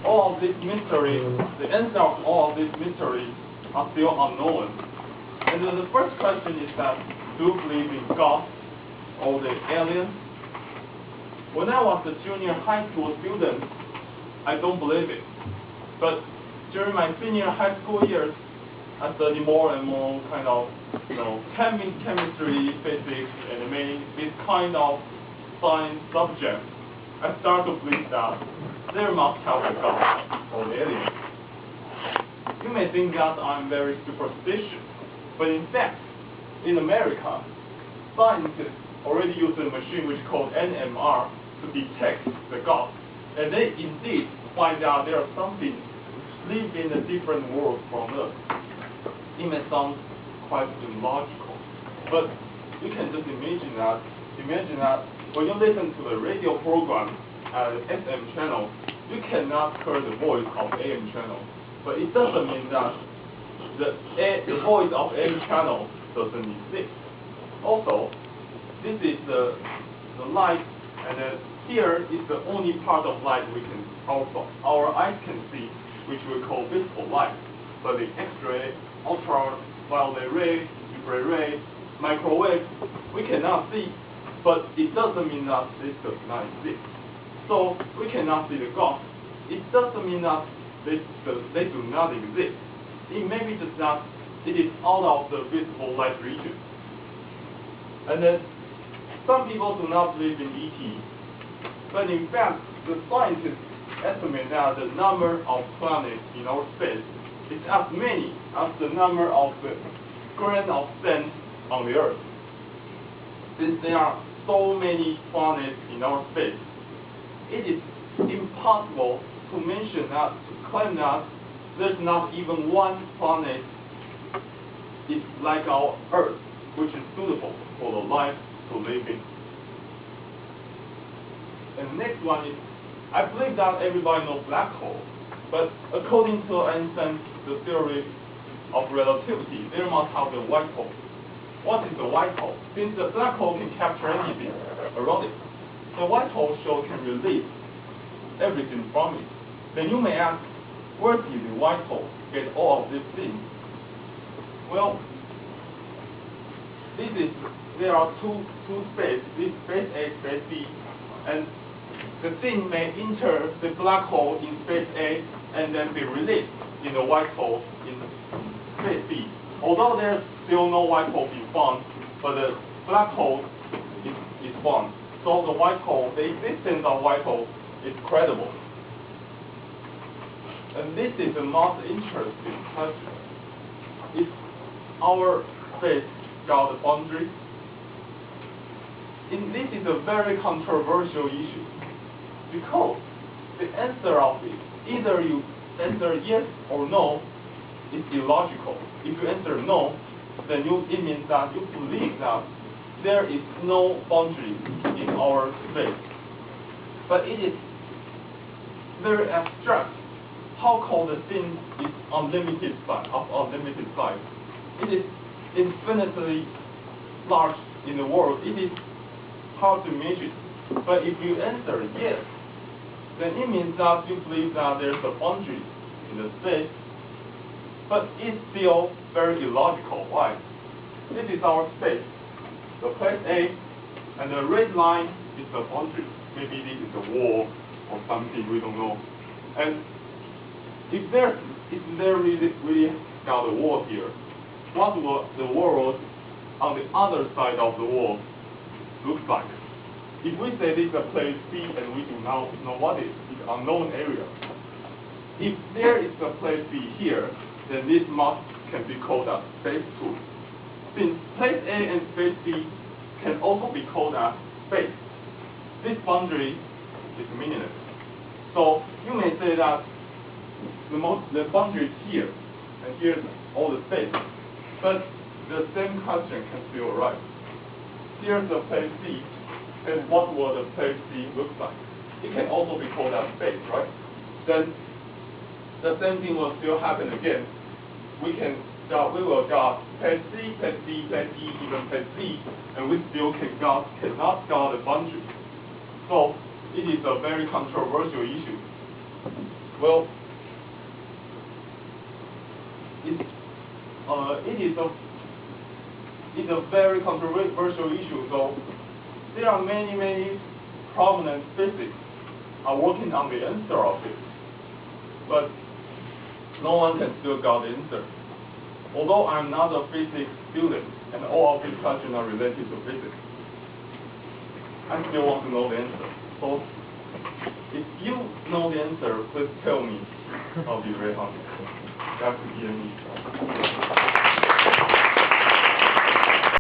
all of this mystery, the answer of all of this mystery are still unknown. And the first question is that, do you believe in God or the aliens? When I was a junior high school student, I don't believe it. But during my senior high school years, I study more and more kind of, chemistry, physics, and many this kind of science subjects. I start to believe that there must have a God or alien. You may think that I'm very superstitious, but in fact, in America, scientists already use a machine which is called NMR to detect the God, and they indeed find out there are something live in a different world from us. It may sound quite illogical, but you can just imagine that when you listen to the radio program at FM channel, you cannot hear the voice of AM channel. But it doesn't mean that the voice of AM channel doesn't exist. Also, this is the light, and here is the only part of light our eyes can see, which we call visible light. But the X-ray, ultraviolet ray, UV ray, microwave, we cannot see. But it doesn't mean that this does not exist. So we cannot see the God. It doesn't mean that they do not exist. It may be just that it is out of the visible light region. And then some people do not believe in ET. But in fact, the scientists estimate that the number of planets in our space is as many as the number of the grain of sand on the Earth. Since there are so many planets in our space, it is impossible to claim that there's not even one planet is like our Earth, which is suitable for the life to live in. And the next one is, I believe that everybody knows black hole, but according to Einstein's the theory of relativity, there must have the white hole. What is the white hole? Since the black hole can capture anything around it, the white hole can release everything from it. Then you may ask, where did the white hole get all of these things? Well, there are two spaces, this space A, space B, and the thing may enter the black hole in space A and then be released in the white hole in space B. Although there's still no white hole being found, but the black hole is found. So the existence of white hole is credible. And this is the most interesting question. Is our space got a boundary? This is a very controversial issue, because the answer of it, either you answer yes or no, is illogical. If you answer no, then it means that you believe that there is no boundary in our space. But it is very abstract. How come the thing is of unlimited size? It is infinitely large in the world. It is hard to imagine. But if you answer yes, then it means that you believe that there's a boundary in the space. But it's still very illogical. Why? This is our space, the place A, and the red line is the boundary. Maybe this is a wall or something, we don't know. And if there really got a wall here, what will the world on the other side of the wall look like? If we say this is a place B and we do not know what it is, it's an unknown area. If there is a place B here, then this can be called as space 2. Since place A and space B can also be called as space, this boundary is meaningless. So you may say that the boundary is here, and here's all the space. But the same question can still arise. Here's the place C, and what will the place C look like? It can also be called as space, right? Then the same thing will still happen again. We will got place C, place D, place E, even place Z, and we still cannot got a boundary. So it is a very controversial issue. Well, it's a very controversial issue. So there are many prominent physicists are working on the answer of it, but no one can still got the answer. Although I'm not a physics student, and all of these questions are related to physics, I still want to know the answer. So if you know the answer, please tell me. I'll be very happy. Back to Ian.